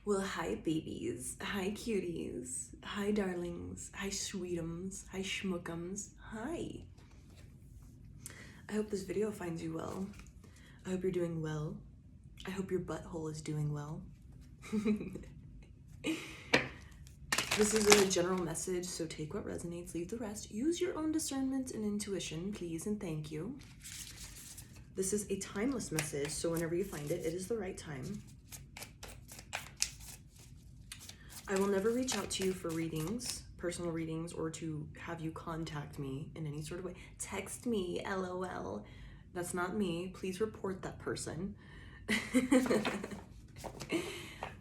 Well, hi babies, hi cuties, hi darlings, hi sweetums, hi schmookums, hi. I hope this video finds you well. I hope you're doing well. I hope your butthole is doing well. This is a general message, so take what resonates, leave the rest. Use your own discernment and intuition, please and thank you. This is a timeless message, so whenever you find it, it is the right time. I will never reach out to you for readings, personal readings, or to have you contact me in any sort of way. Text me, LOL. That's not me. Please report that person.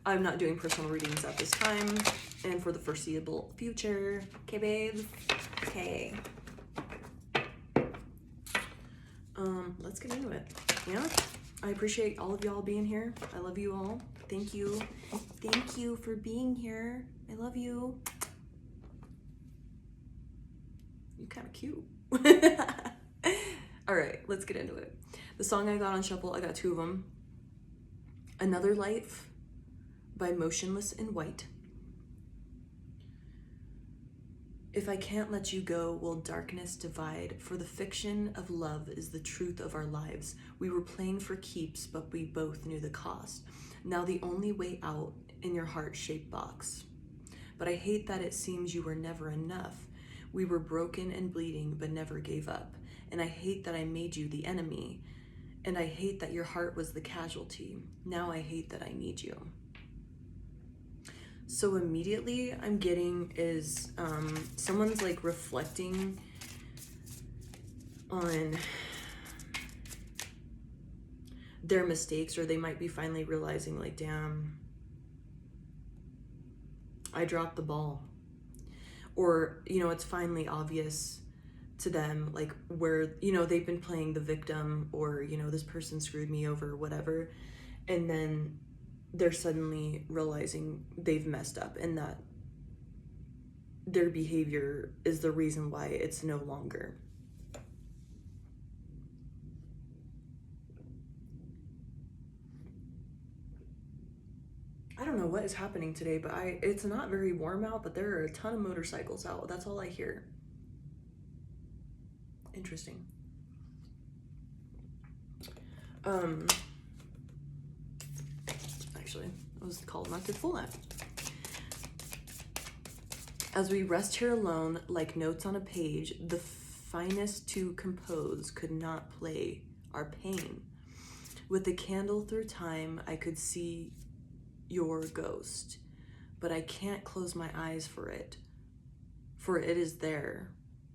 I'm not doing personal readings at this time and for the foreseeable future. Okay, babes? Okay. Let's get into it. Yeah, I appreciate all of y'all being here. I love you all. Thank you. Thank you for being here. I love you. You're kind of cute. All right, let's get into it. The song I got on shuffle, I got two of them. Another Life by Motionless in White. If I can't let you go, will darkness divide? For the fiction of love is the truth of our lives. We were playing for keeps, but we both knew the cost. Now the only way out in your heart-shaped box. But I hate that it seems you were never enough. We were broken and bleeding, but never gave up. And I hate that I made you the enemy. And I hate that your heart was the casualty. Now I hate that I need you. So immediately I'm getting is someone's like reflecting on their mistakes, or they might be finally realizing like, damn, I dropped the ball. Or, you know, it's finally obvious to them like where, you know, they've been playing the victim, or, you know, this person screwed me over, whatever. And then they're suddenly realizing they've messed up and that their behavior is the reason why it's no longer. I don't know what is happening today, but it's not very warm out, but there are a ton of motorcycles out. That's all I hear. Interesting. Actually, it was called not to full that. As we rest here alone, like notes on a page, the finest to compose could not play our pain. With a candle through time, I could see your ghost, but I can't close my eyes for it is there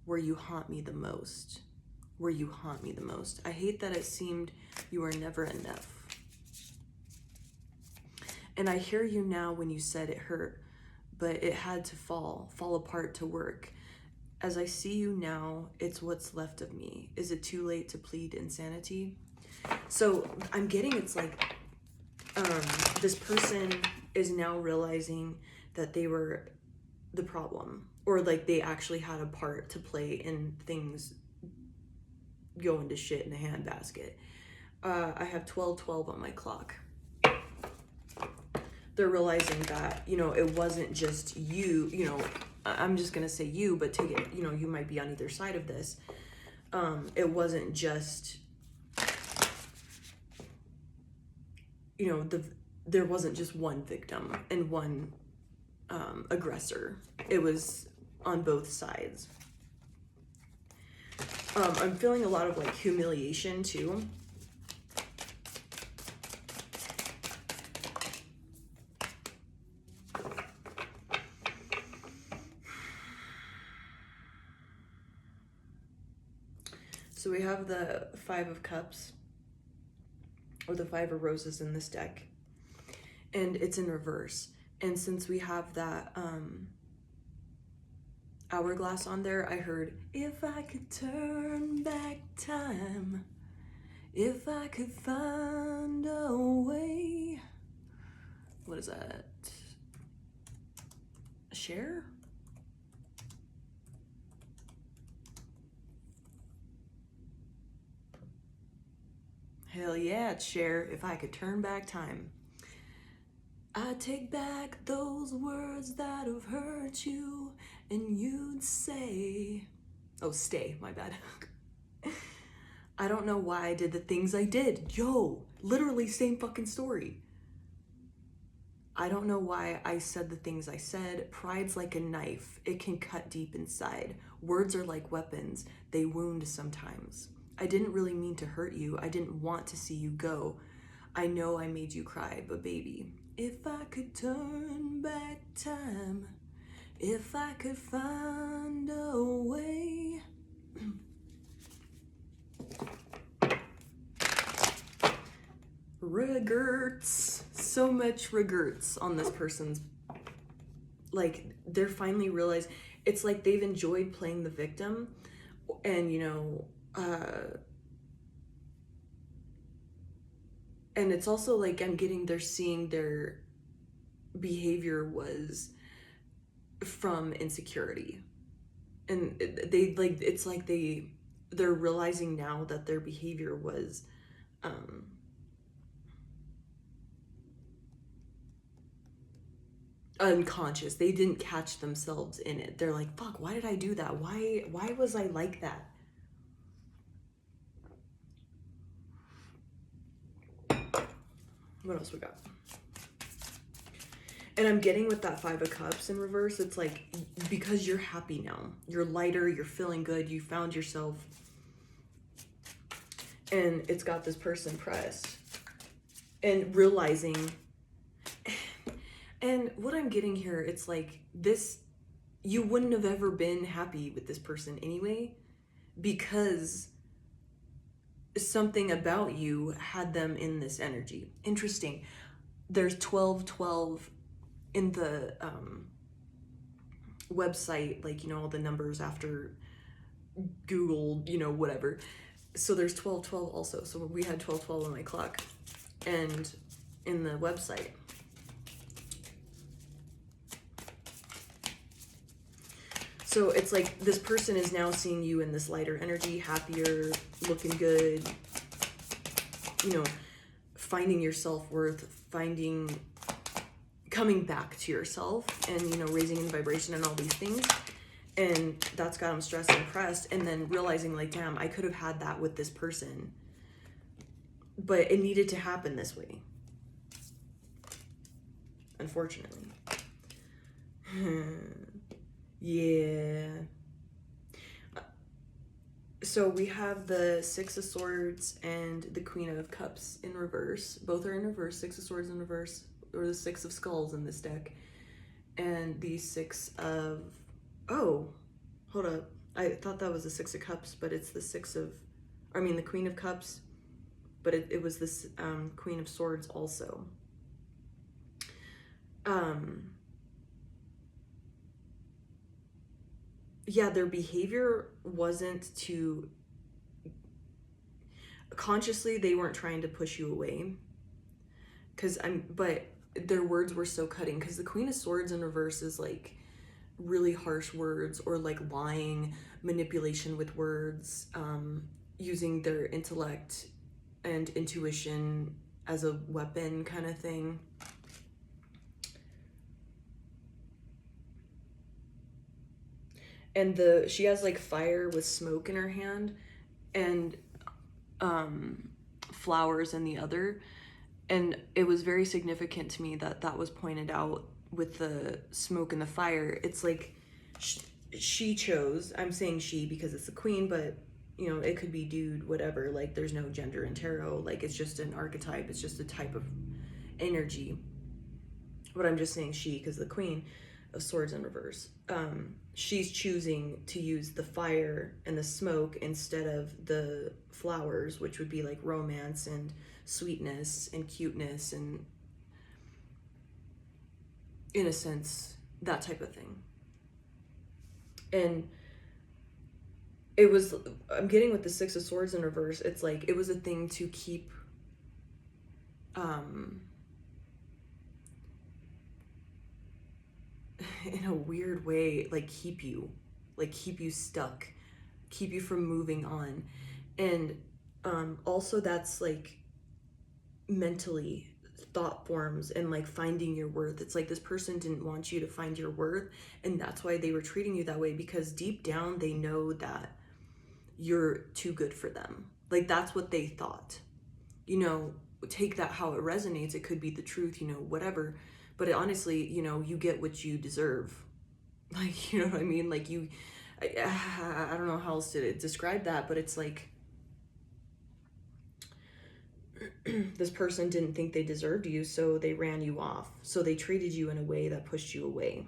where you haunt me the most. Where you haunt me the most. I hate that it seemed you were never enough. And I hear you now when you said it hurt, but it had to fall apart to work. As I see you now, it's what's left of me. Is it too late to plead insanity? So I'm getting, it's like, this person is now realizing that they were the problem, or like they actually had a part to play in things going to shit in a handbasket. I have 12:12 on my clock. They're realizing that, you know, it wasn't just you, you know, I'm just gonna say you, but take it, you know, you might be on either side of this. It wasn't just, you know, there wasn't just one victim and one aggressor. It was on both sides. I'm feeling a lot of like humiliation too. So we have the Five of Cups, or the Five of Roses in this deck, and it's in reverse. And since we have that hourglass on there, I heard, if I could turn back time, if I could find a way. What is that? Cher? Hell yeah, it's Cher, if I could turn back time. I take back those words that have hurt you, and you'd say, oh, stay, my bad. I don't know why I did the things I did. Yo, literally same fucking story. I don't know why I said the things I said. Pride's like a knife. It can cut deep inside. Words are like weapons. They wound sometimes. I didn't really mean to hurt you. I didn't want to see you go. I know I made you cry, but baby, if I could turn back time, if I could find a way. Regrets. So much regrets on this person's, like, they're finally realized, it's like they've enjoyed playing the victim, and and it's also like they're seeing their behavior was from insecurity, and they like, it's like they're realizing now that their behavior was unconscious. They didn't catch themselves in it. They're like, fuck, why did I do that? Why was I like that? What else we got? And I'm getting with that 5 of Cups in reverse, it's like, because you're happy now, you're lighter, you're feeling good, you found yourself, and it's got this person pressed and realizing. And what I'm getting here, it's like this, you wouldn't have ever been happy with this person anyway, because something about you had them in this energy. Interesting. There's 1212 in the website, like, all the numbers after Google, whatever. So there's 1212 also. So we had 1212 on my clock and in the website. So it's like this person is now seeing you in this lighter energy, happier, looking good, finding your self-worth, coming back to yourself, and, raising in vibration and all these things. And that's got them stressed and pressed, and then realizing, like, damn, I could have had that with this person, but it needed to happen this way, unfortunately. Yeah. So we have the 6 of Swords and the Queen of Cups in reverse. Both are in reverse. 6 of Swords in reverse, or the 6 of Skulls in this deck. And the 6 of... Oh, hold up. I thought that was the 6 of Cups, but it's the the Queen of Cups, but it was this Queen of Swords also. Yeah, their behavior wasn't to... Consciously, they weren't trying to push you away. But their words were so cutting, because the Queen of Swords in reverse is like really harsh words, or like lying, manipulation with words, using their intellect and intuition as a weapon kind of thing. And she has like fire with smoke in her hand, and flowers in the other. And it was very significant to me that was pointed out with the smoke and the fire. It's like she chose, I'm saying she because it's the queen, but it could be dude, whatever. Like, there's no gender in tarot. Like, it's just an archetype. It's just a type of energy. But I'm just saying she because the Queen of Swords in reverse. She's choosing to use the fire and the smoke instead of the flowers, which would be like romance and sweetness and cuteness and, innocence, that type of thing. And it was, I'm getting with the 6 of Swords in reverse, it's like it was a thing to keep in a weird way, like keep you stuck, keep you from moving on. And also that's like mentally thought forms and like finding your worth. It's like this person didn't want you to find your worth, and that's why they were treating you that way, because deep down they know that you're too good for them. Like that's what they thought. You know, take that how it resonates. It could be the truth, you know, whatever. But it, honestly, you know, you get what you deserve. Like, you know what I mean? Like I don't know how else to describe that, but it's like this person didn't think they deserved you, so they ran you off. So they treated you in a way that pushed you away.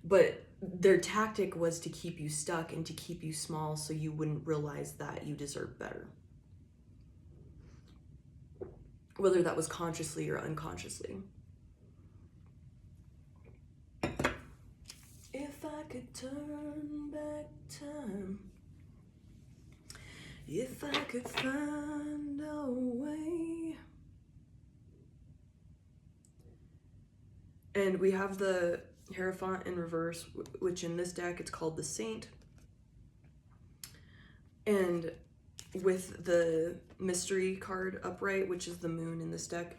But their tactic was to keep you stuck and to keep you small so you wouldn't realize that you deserve better. Whether that was consciously or unconsciously. If I could turn back time, if I could find a way. And we have the Hierophant in reverse, which in this deck it's called the Saint. And with the Mystery card upright, which is the Moon in this deck,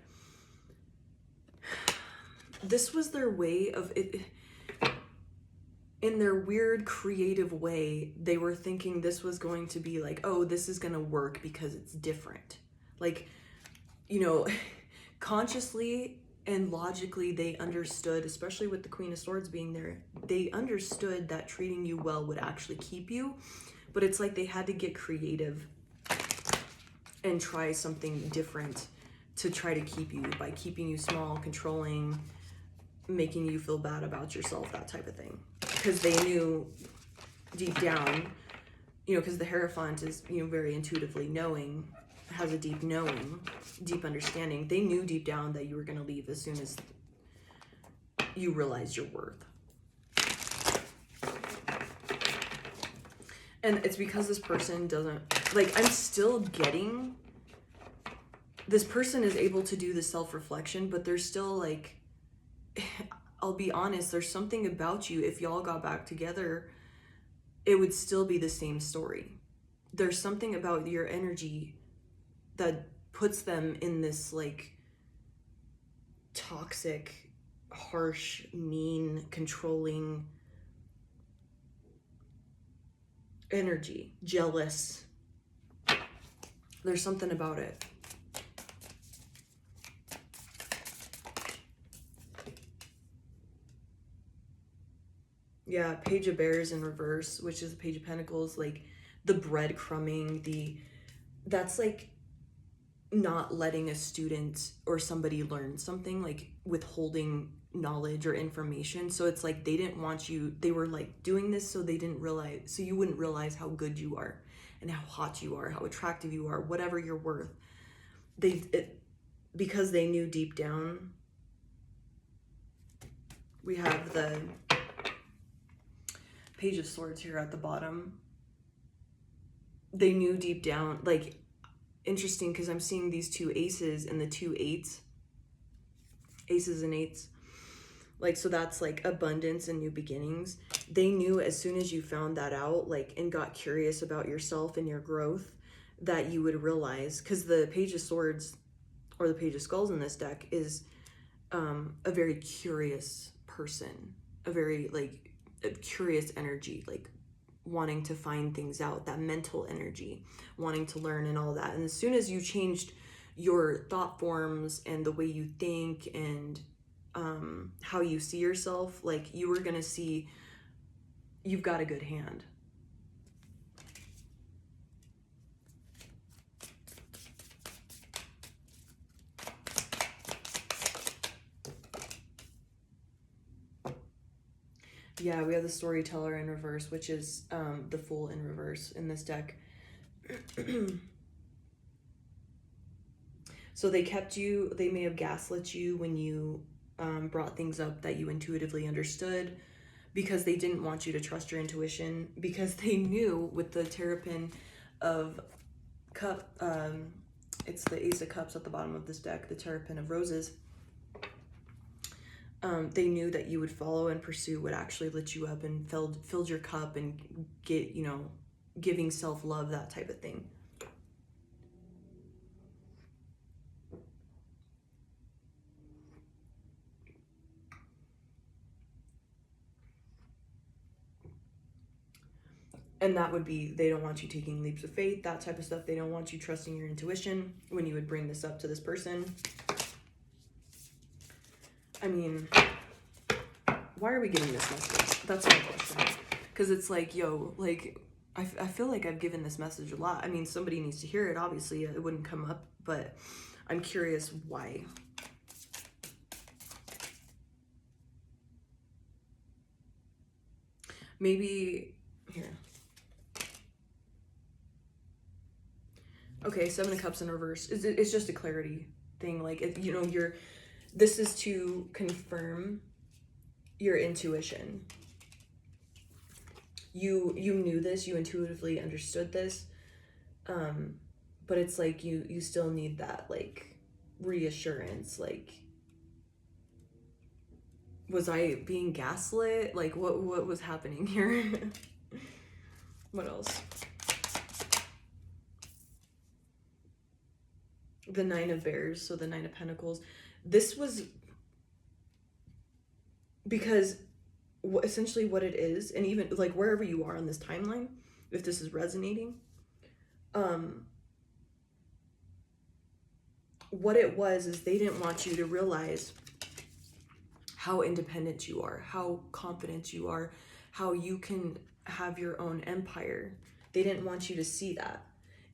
this was their way of it. In their weird creative way, they were thinking this was going to be like, oh, this is going to work because it's different. Like, you know, consciously and logically they understood, especially with the Queen of Swords being there, they understood that treating you well would actually keep you. But it's like they had to get creative and try something different to try to keep you, by keeping you small, controlling, making you feel bad about yourself, that type of thing. Because they knew deep down, you know, because the Hierophant is, you know, very intuitively knowing, has a deep knowing, deep understanding. They knew deep down that you were going to leave as soon as you realized your worth. And it's because this person doesn't, like, I'm still getting, this person is able to do the self-reflection, but they're still like, I'll be honest, there's something about you, if y'all got back together, it would still be the same story. There's something about your energy that puts them in this like toxic, harsh, mean, controlling energy, jealous. There's something about it. Yeah, Page of Bears in reverse, which is the Page of Pentacles, like the breadcrumbing, that's like not letting a student or somebody learn something, like withholding knowledge or information. So it's like they didn't want you, they were like doing this so they didn't realize, so you wouldn't realize how good you are and how hot you are, how attractive you are, whatever you're worth. Because they knew deep down. We have the Page of Swords here at the bottom. They knew deep down, like, interesting because I'm seeing these two aces and the two eights, aces and eights, like, so that's like abundance and new beginnings. They knew as soon as you found that out, like, and got curious about yourself and your growth, that you would realize, because the Page of Swords or the Page of Skulls in this deck is a very curious person, a very like a curious energy, like wanting to find things out, that mental energy, wanting to learn and all that. And as soon as you changed your thought forms and the way you think and how you see yourself, like, you were gonna see you've got a good hand. Yeah, we have the Storyteller in reverse, which is the Fool in reverse in this deck. So they kept you, they may have gaslit you when you brought things up that you intuitively understood, because they didn't want you to trust your intuition, because they knew with the Terrapin of Cup, it's the Ace of Cups at the bottom of this deck, the Terrapin of Roses. They knew that you would follow and pursue what actually lit you up and filled your cup and get, you know, giving self-love, that type of thing. And that would be, they don't want you taking leaps of faith, that type of stuff. They don't want you trusting your intuition when you would bring this up to this person. I mean, why are we getting this message? That's my question. Because it's like, yo, like, I feel like I've given this message a lot. I mean, somebody needs to hear it. Obviously, it wouldn't come up, but I'm curious why. Maybe, here. Okay, Seven of Cups in reverse. It's just a clarity thing. Like, you know, this is to confirm your intuition. You knew this, you intuitively understood this, but it's like you still need that, like, reassurance. Like, was I being gaslit? Like, what was happening here? What else? The Nine of Bears, so the Nine of Pentacles. This was because essentially what it is, and even like wherever you are on this timeline, if this is resonating, what it was is they didn't want you to realize how independent you are, how confident you are, how you can have your own empire. They didn't want you to see that.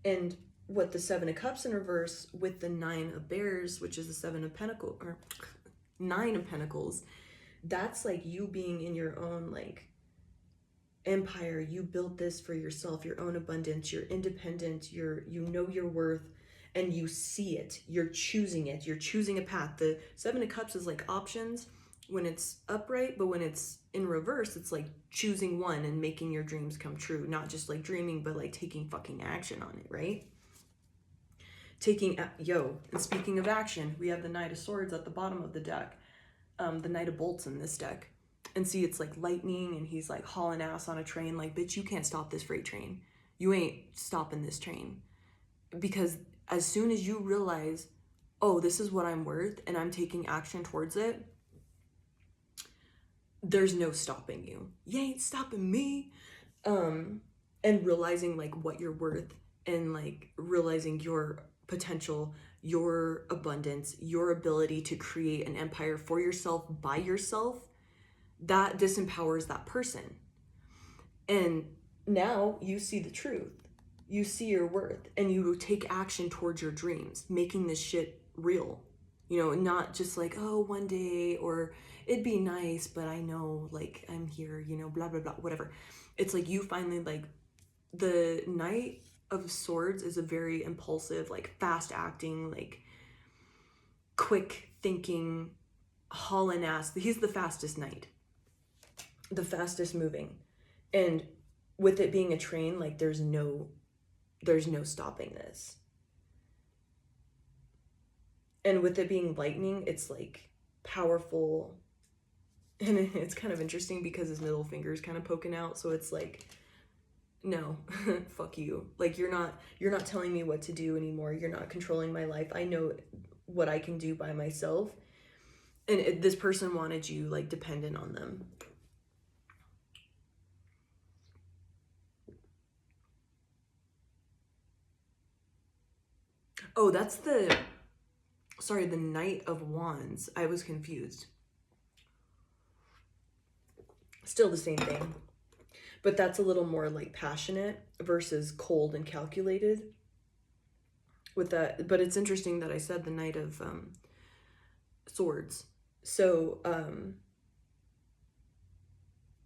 And what the Seven of Cups in reverse with the Nine of Bears, which is the Seven of Pentacles, or Nine of Pentacles, that's like you being in your own, like, empire. You built this for yourself, your own abundance. You're independent. You know your worth, and you see it. You're choosing it. You're choosing a path. The Seven of Cups is like options when it's upright, but when it's in reverse, it's like choosing one and making your dreams come true. Not just like dreaming, but like taking fucking action on it, right? And speaking of action, we have the Knight of Swords at the bottom of the deck. The Knight of Bolts in this deck. And see, it's like lightning, and he's like hauling ass on a train. Like, bitch, you can't stop this freight train. You ain't stopping this train. Because as soon as you realize, oh, this is what I'm worth, and I'm taking action towards it, there's no stopping you. You ain't stopping me. And realizing like what you're worth, and like realizing your potential, your abundance, your ability to create an empire for yourself by yourself, that disempowers that person. And now you see the truth. You see your worth, and you take action towards your dreams, making this shit real. You know, not just like, oh, one day, or it'd be nice, but I know, like, I'm here, you know, blah, blah, blah, whatever. It's like you finally, like, the Knight of Swords is a very impulsive, like, fast acting, like, quick thinking, hauling ass. He's the fastest knight, the fastest moving. And with it being a train, like, there's no stopping this. And with it being lightning, it's like powerful. And it's kind of interesting because his middle finger is kind of poking out, so it's like, no, fuck you. Like, you're not telling me what to do anymore. You're not controlling my life. I know what I can do by myself. And this person wanted you, like, dependent on them. Oh, that's the Knight of Wands. I was confused. Still the same thing. But that's a little more like passionate versus cold and calculated with that. But it's interesting that I said the Knight of Swords. So,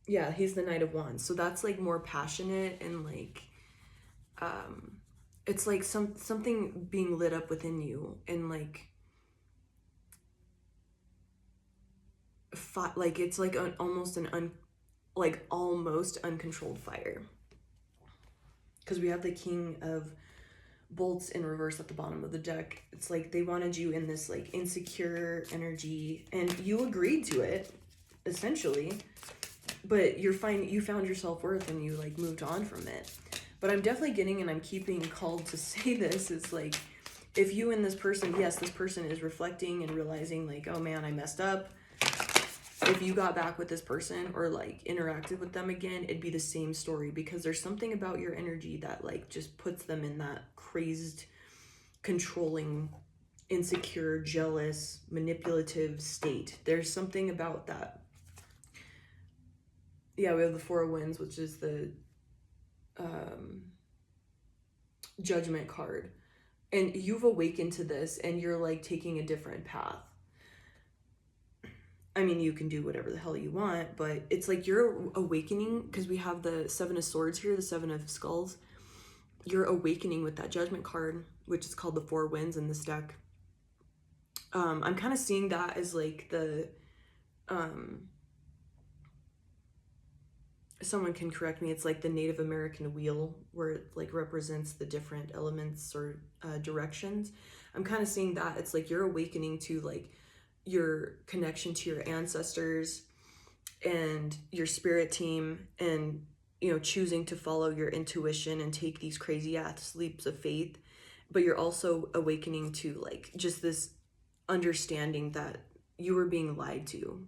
yeah, he's the Knight of Wands. So that's like more passionate, and like, it's like something being lit up within you, and like, like it's like almost uncontrolled fire. Because we have the King of Bolts in reverse at the bottom of the deck. It's like they wanted you in this like insecure energy, and you agreed to it essentially, but you found your self-worth, and you like moved on from it. But I'm definitely getting, and I'm keeping called to say this, is like, if you and this person, yes, this person is reflecting and realizing like, oh man, I messed up. if you got back with this person or like interacted with them again, it'd be the same story, because there's something about your energy that like just puts them in that crazed, controlling, insecure, jealous, manipulative state. There's something about that. Yeah, we have the Four of Wands, which is the Judgment card. And you've awakened to this and you're like taking a different path. I mean, you can do whatever the hell you want, but it's like you're awakening, because we have the Seven of Swords here, the Seven of Skulls. You're awakening with that Judgment card, which is called the Four Winds in this deck. I'm kind of seeing that as like the, someone can correct me, it's like the Native American wheel, where it like represents the different elements or directions. I'm kind of seeing that it's like you're awakening to like your connection to your ancestors and your spirit team, and you know, choosing to follow your intuition and take these crazy ass leaps of faith. But you're also awakening to like just this understanding that you were being lied to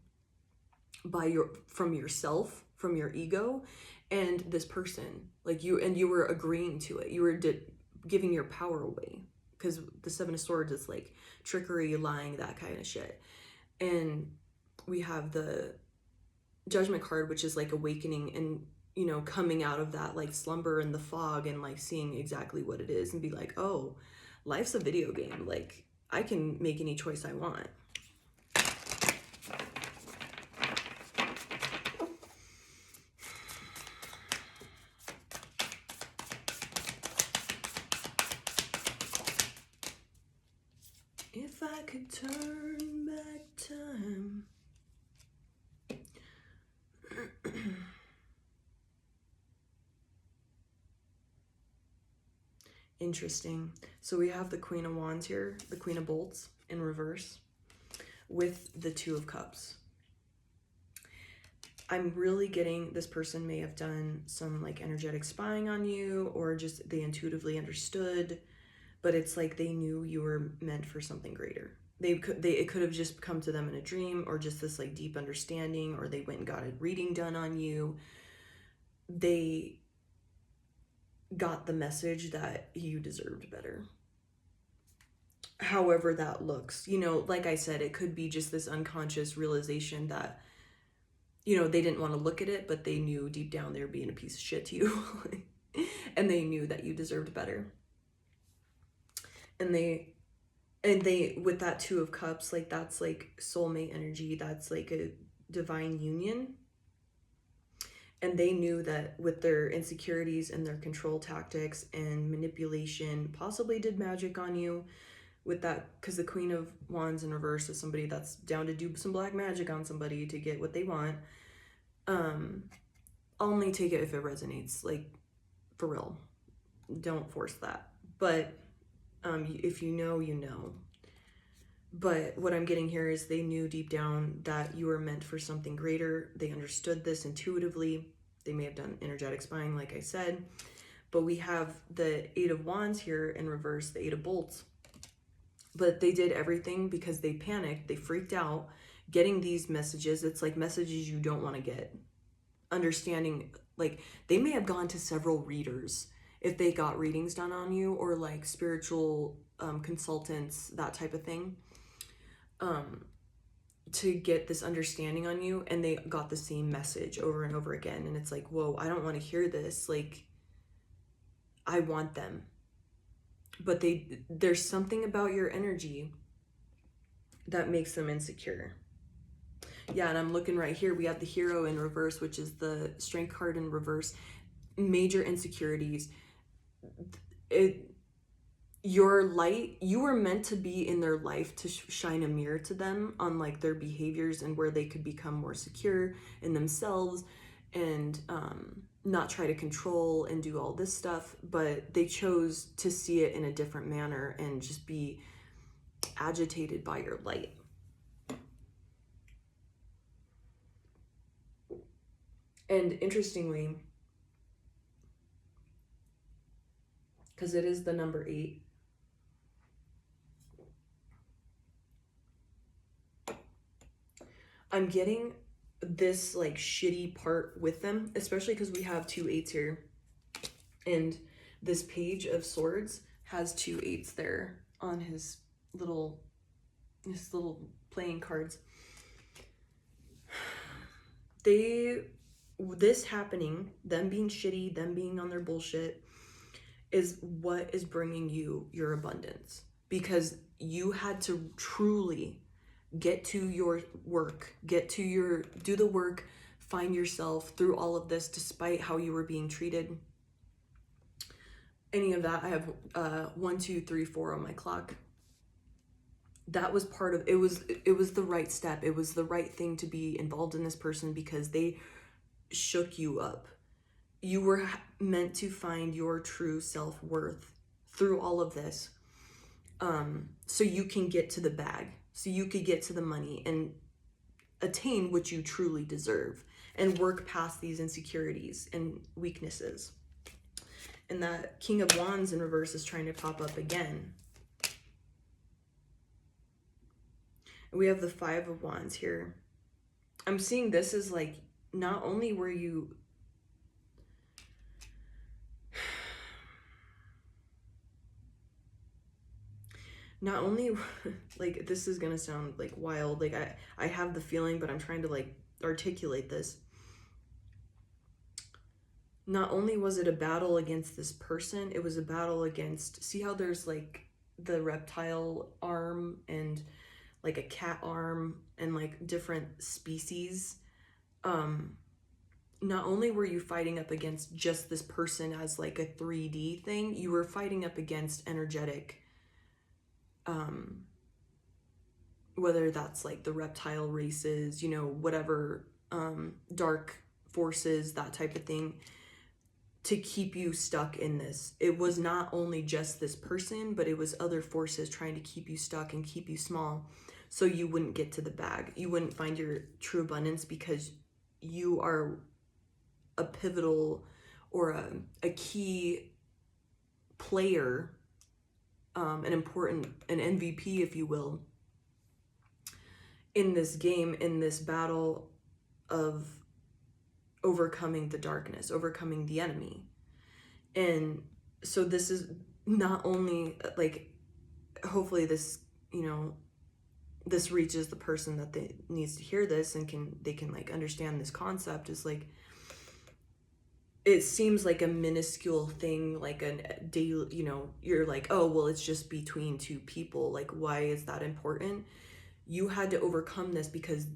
by from yourself, from your ego, and this person, like you were agreeing to it. You were giving your power away, because the Seven of Swords is like trickery, lying, that kind of shit. And we have the Judgment card, which is like awakening and, you know, coming out of that like slumber and the fog, and like seeing exactly what it is and be like, oh, life's a video game. Like I can make any choice I want. If I could turn back time. Interesting. So we have the Queen of Wands here, the Queen of Bolts in reverse, with the Two of Cups. I'm really getting this person may have done some like energetic spying on you, or just they intuitively understood, but it's like they knew you were meant for something greater. It could have just come to them in a dream, or just this like deep understanding, or they went and got a reading done on you. They got the message that you deserved better. However that looks, you know, like I said, it could be just this unconscious realization that, you know, they didn't want to look at it, but they knew deep down they were being a piece of shit to you. And they knew that you deserved better. And they, with that Two of Cups, like that's like soulmate energy. That's like a divine union. And they knew that with their insecurities and their control tactics and manipulation, possibly did magic on you with that, because the Queen of Wands in reverse is somebody that's down to do some black magic on somebody to get what they want. Only take it if it resonates, like for real. Don't force that. But if you know, you know. But what I'm getting here is they knew deep down that you were meant for something greater. They understood this intuitively. They may have done energetic spying, like I said. But we have the Eight of Wands here in reverse, the Eight of Bolts. But they did everything because they panicked. They freaked out getting these messages. It's like messages you don't want to get. Understanding, like they may have gone to several readers if they got readings done on you, or like spiritual consultants, that type of thing, to get this understanding on you, and they got the same message over and over again. And it's like, whoa, I don't want to hear this. Like, I want them. But there's something about your energy that makes them insecure. Yeah, and I'm looking right here. We have the Hero in reverse, which is the Strength card in reverse. Major insecurities. Your light, you were meant to be in their life to shine a mirror to them on like their behaviors and where they could become more secure in themselves, and not try to control and do all this stuff. But they chose to see it in a different manner and just be agitated by your light. And interestingly, because it is the number 8, I'm getting this like shitty part with them, especially because we have 2 8s here, and this page of swords has 2 8s there on his little playing cards. This happening, them being shitty, them being on their bullshit, is what is bringing you your abundance, because you had to truly get to your work, do the work, find yourself through all of this, despite how you were being treated. Any of that, I have 1 2 3 4 on my clock. That was part of it. Was the right step. It was the right thing to be involved in this person, because they shook you up. You were meant to find your true self-worth through all of this, so you can get to the bag, so you could get to the money and attain what you truly deserve, and work past these insecurities and weaknesses. And that King of Wands in reverse is trying to pop up again. And we have the 5 of Wands here. I'm seeing this as like, not only were you like, this is gonna sound like wild, like I have the feeling, but I'm trying to like articulate this. Not only was it a battle against this person, it was a battle against, see how there's like the reptile arm and like a cat arm and like different species. Not only were you fighting up against just this person as like a 3D thing, you were fighting up against energetic, whether that's like the reptile races, you know, whatever, dark forces, that type of thing, to keep you stuck in this. It was not only just this person, but it was other forces trying to keep you stuck and keep you small, so you wouldn't get to the bag. You wouldn't find your true abundance, because you are a pivotal or a key player, an MVP, if you will, in this game, in this battle of overcoming the darkness, overcoming the enemy. And so this is not only like, hopefully this, you know, this reaches the person that they needs to hear this, and they can like understand this concept. Is like, it seems like a minuscule thing, like a daily, you know, you're like, oh, well, it's just between 2 people. Like, why is that important? You had to overcome this, because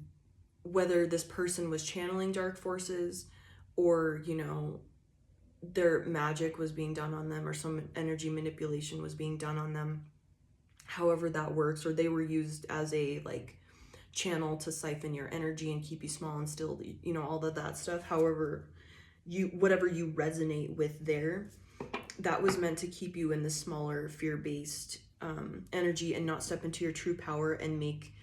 whether this person was channeling dark forces, or, you know, their magic was being done on them, or some energy manipulation was being done on them, however that works, or they were used as a like channel to siphon your energy and keep you small and still, you know, all of that stuff. However, whatever you resonate with there, that was meant to keep you in the smaller, fear-based energy, and not step into your true power and make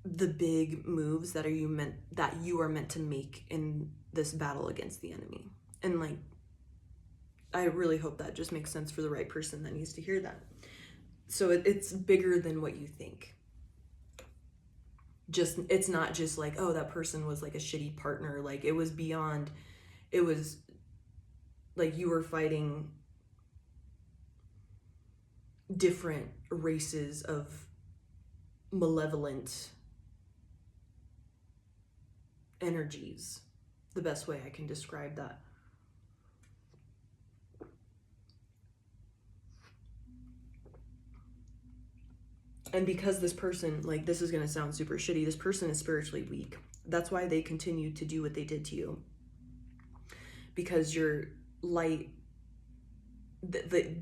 the big moves that you are meant to make in this battle against the enemy. And like, I really hope that just makes sense for the right person that needs to hear that. So it's bigger than what you think. Just, it's not just like, oh, that person was like a shitty partner. Like, it was beyond. It was like you were fighting different races of malevolent energies, the best way I can describe that. And because this person, like, this is going to sound super shitty, this person is spiritually weak. That's why they continue to do what they did to you. Because your light,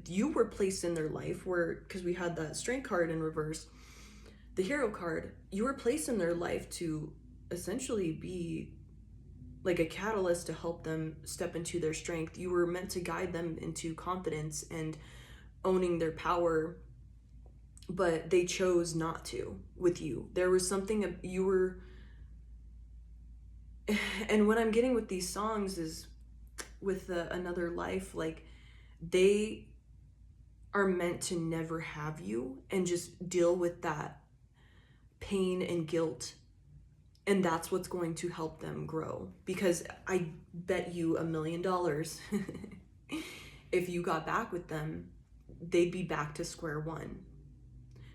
you were placed in their life, where, because we had that strength card in reverse, the hero card, you were placed in their life to essentially be like a catalyst to help them step into their strength. You were meant to guide them into confidence and owning their power, but they chose not to with you. There was something you were, and what I'm getting with these songs is with another life, like, they are meant to never have you and just deal with that pain and guilt And that's what's going to help them grow. Because I bet you $1 million if you got back with them, they'd be back to square one.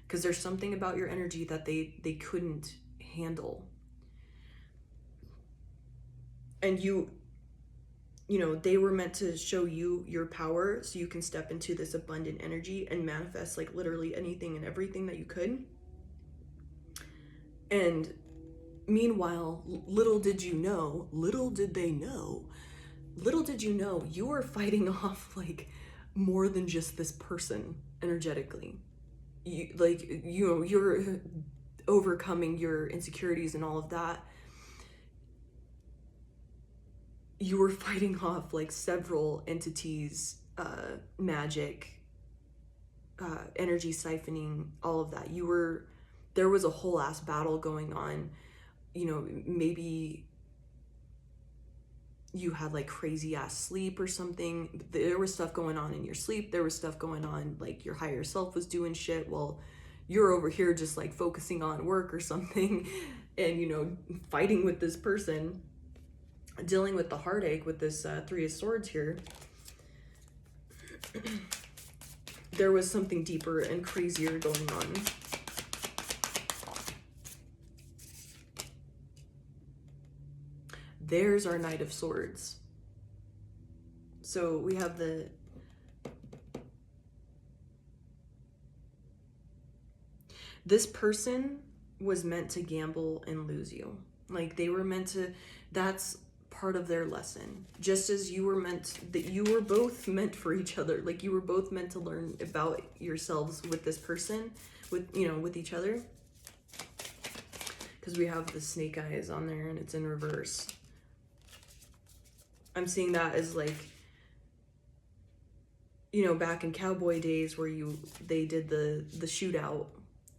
Because there's something about your energy that they couldn't handle. And you know, they were meant to show you your power so you can step into this abundant energy and manifest like literally anything and everything that you could. And meanwhile, little did they know, you were fighting off like more than just this person energetically. You're overcoming your insecurities and all of that. You were fighting off like several entities, magic, energy siphoning, all of that. There was a whole ass battle going on. You know, maybe you had like crazy ass sleep or something. There was stuff going on in your sleep. There was stuff going on, like your higher self was doing shit while you're over here just like focusing on work or something and, you know, fighting with this person, dealing with the heartache with this Three of Swords here. There was something deeper and crazier going on. There's our Knight of Swords. So we have this person was meant to gamble and lose you. Like they were meant to, that's part of their lesson. Just as you were you were both meant for each other. Like you were both meant to learn about yourselves with this person, with each other. Because we have the snake eyes on there and it's in reverse. I'm seeing that as like, you know, back in cowboy days where they did the shootout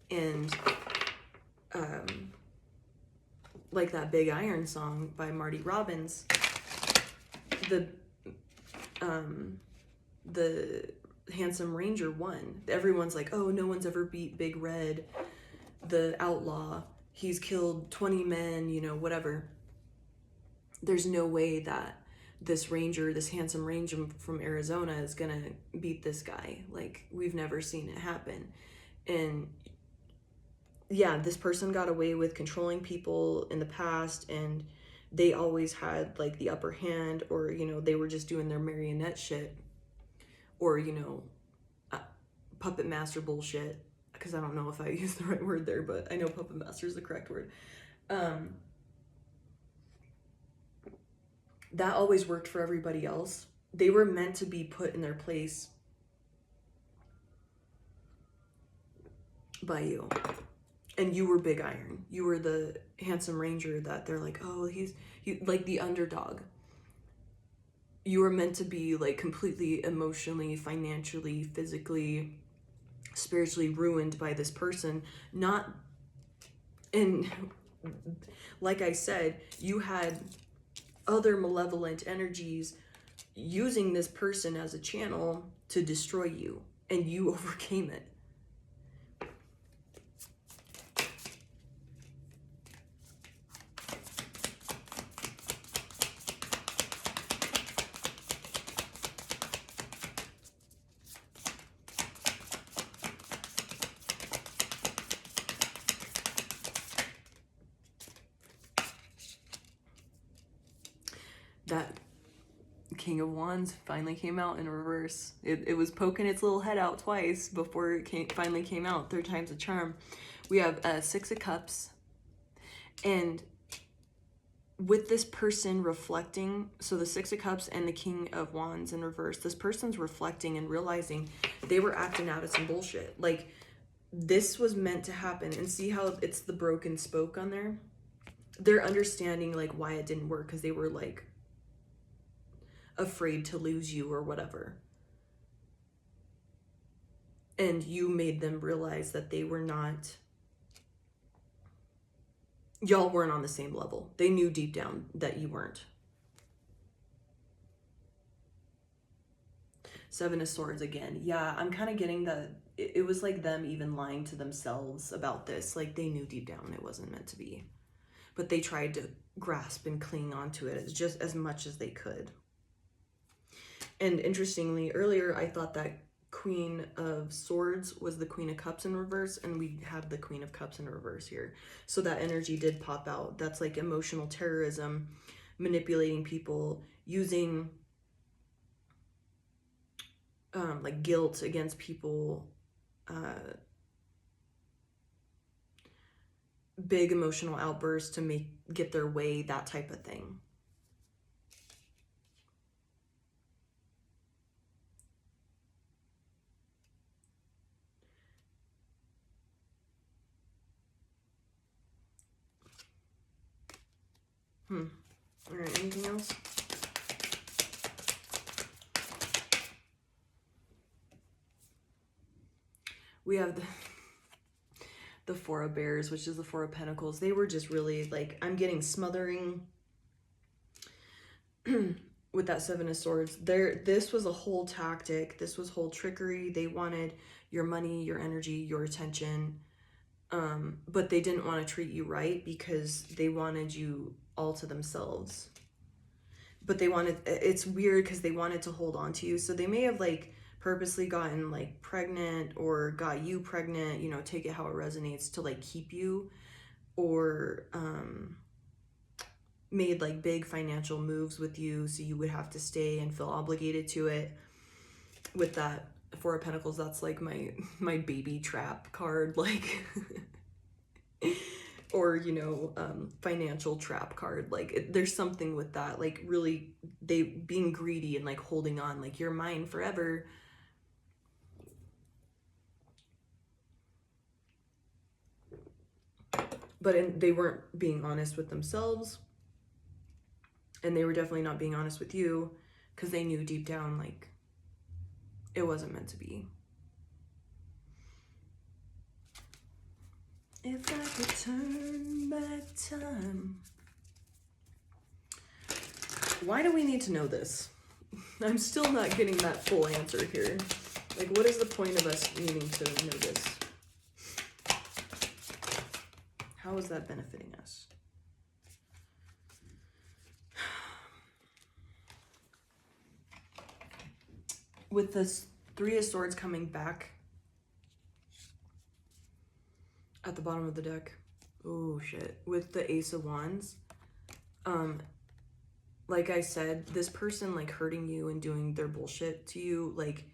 and like that Big Iron song by Marty Robbins, the Handsome Ranger won. Everyone's like, oh, no one's ever beat Big Red, the outlaw. He's killed 20 men, you know, whatever. There's no way that this ranger, this handsome ranger from Arizona is gonna beat this guy. Like, we've never seen it happen. And yeah, this person got away with controlling people in the past, and they always had like the upper hand, or, you know, they were just doing their marionette shit, or, you know, puppet master bullshit, because I don't know if I used the right word there, but I know puppet master is the correct word. That always worked for everybody else. They were meant to be put in their place by you. And you were Big Iron. You were the handsome ranger that they're like, oh, he's like the underdog. You were meant to be like completely emotionally, financially, physically, spiritually ruined by this person. And like I said, you had other malevolent energies using this person as a channel to destroy you, and you overcame it. That King of Wands finally came out in reverse. It was poking its little head out twice before it finally came out. 3 times a charm. We have Six of Cups. And with this person reflecting, so the Six of Cups and the King of Wands in reverse, this person's reflecting and realizing they were acting out of some bullshit. Like, this was meant to happen. And see how it's the broken spoke on there? They're understanding like why it didn't work, because they were like afraid to lose you or whatever. And you made them realize that they were not, y'all weren't on the same level. They knew deep down that you weren't. Seven of Swords again. Yeah, I'm kind of getting that it was like them even lying to themselves about this. Like, they knew deep down it wasn't meant to be. but they tried to grasp and cling onto it as just as much as they could. And interestingly, earlier I thought that Queen of Swords was the Queen of Cups in reverse, and we have the Queen of Cups in reverse here. So that energy did pop out. That's like emotional terrorism, manipulating people, using like guilt against people, big emotional outbursts to get their way, that type of thing. All right, anything else? We have the Four of Bears, which is the Four of Pentacles. They were just really like, I'm getting smothering with that Seven of Swords. This was a whole tactic. This was whole trickery. They wanted your money, your energy, your attention. But they didn't want to treat you right because they wanted you all to themselves. But it's weird because they wanted to hold on to you. So they may have like purposely gotten like pregnant or got you pregnant, you know, take it how it resonates, to like keep you, or made like big financial moves with you so you would have to stay and feel obligated to it. With that Four of Pentacles, that's like my baby trap card, like or, you know, financial trap card. Like there's something with that, like really they being greedy and like holding on, like you're mine forever. But they weren't being honest with themselves, and they were definitely not being honest with you, because they knew deep down like it wasn't meant to be. If I could turn back time. Why do we need to know this? I'm still not getting that full answer here. Like, what is the point of us needing to know this? How is that benefiting us? With this Three of Swords coming back at the bottom of the deck. Oh, shit. With the Ace of Wands. Like I said, this person like hurting you and doing their bullshit to you, like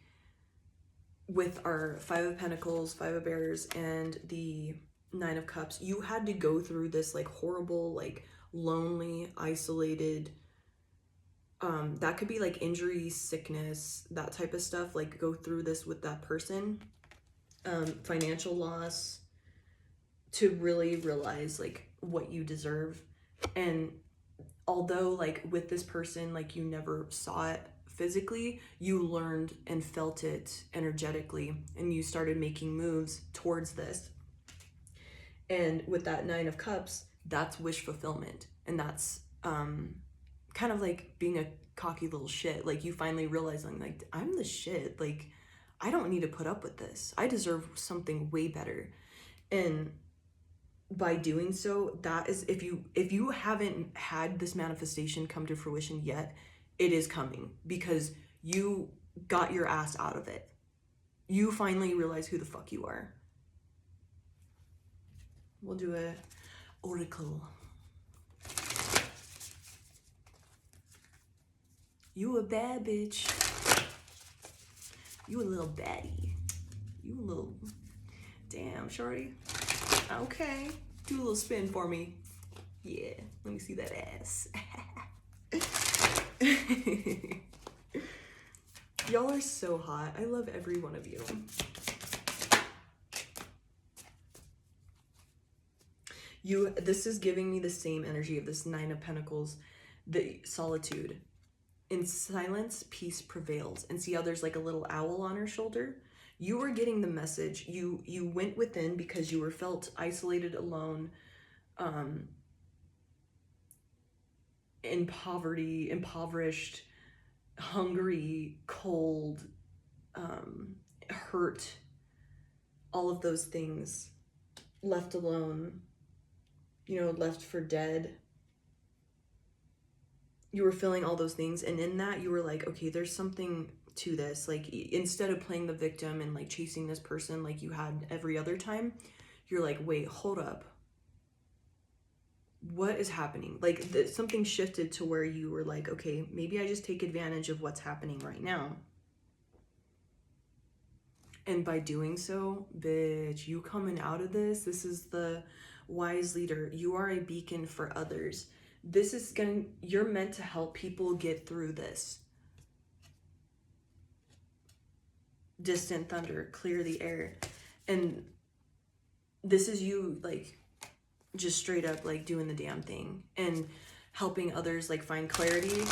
with our Five of Pentacles, Five of Bears, and the Nine of Cups, you had to go through this like horrible, like lonely, isolated, that could be like injury, sickness, that type of stuff, like go through this with that person, financial loss, to really realize like what you deserve. And although like with this person, like you never saw it physically, you learned and felt it energetically, and you started making moves towards this. And with that Nine of Cups, that's wish fulfillment, and that's kind of like being a cocky little shit. Like you finally realizing like, I'm the shit, like I don't need to put up with this, I deserve something way better. And by doing so, that is, if you haven't had this manifestation come to fruition yet, it is coming, because you got your ass out of it. You finally realize who the fuck you are. We'll do a oracle. You a bad bitch. You a little baddie. You a little, damn shorty. Okay, do a little spin for me. Yeah, let me see that ass. Y'all are so hot. I love every one of you. This is giving me the same energy of this Nine of Pentacles, the solitude. In silence, peace prevails. And see how there's like a little owl on her shoulder? You were getting the message. You went within because you were felt isolated, alone, in poverty, impoverished, hungry, cold, hurt, all of those things, left alone. left for dead. You were feeling all those things, and in that you were like, okay, there's something to this. Like, instead of playing the victim and like chasing this person like you had every other time, you're like, wait, hold up, what is happening? Like, something shifted to where you were like, okay, maybe I just take advantage of what's happening right now. And by doing so, bitch, you coming out of this is the wise leader. You are a beacon for others. You're meant to help people get through this. Distant thunder, clear the air. And this is you, like, just straight up, like, doing the damn thing and helping others, like, find clarity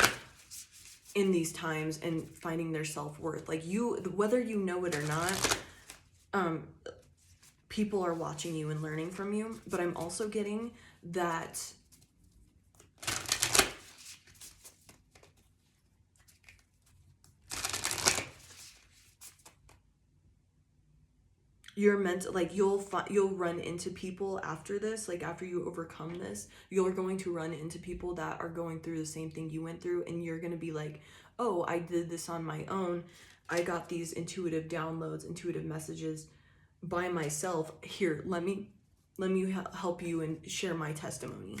in these times and finding their self-worth. Like, whether you know it or not, people are watching you and learning from you. But I'm also getting that you're meant to, like, you'll run into people after this, like, after you overcome this, you're going to run into people that are going through the same thing you went through, and you're going to be like, oh, I did this on my own. I got these intuitive downloads, intuitive messages by myself. Here, let me help you and share my testimony.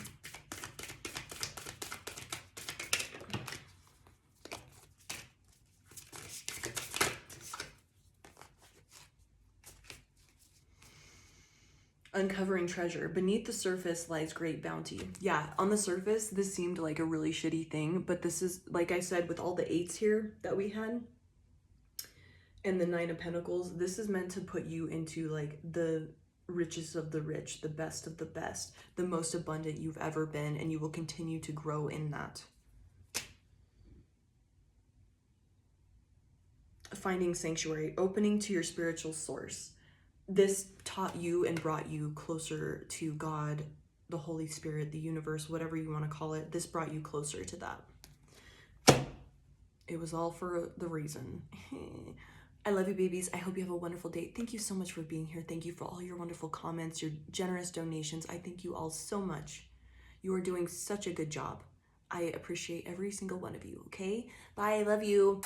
Uncovering treasure. Beneath the surface lies great bounty. Yeah, on the surface, this seemed like a really shitty thing, but this is, like I said, with all the 8s here that we had, and the 9 of Pentacles, this is meant to put you into, like, the richest of the rich, the best of the best, the most abundant you've ever been, and you will continue to grow in that. Finding sanctuary, opening to your spiritual source. This taught you and brought you closer to God, the Holy Spirit, the universe, whatever you want to call it. This brought you closer to that. It was all for the reason. I love you, babies. I hope you have a wonderful day. Thank you so much for being here. Thank you for all your wonderful comments, your generous donations. I thank you all so much. You are doing such a good job. I appreciate every single one of you, okay? Bye, I love you.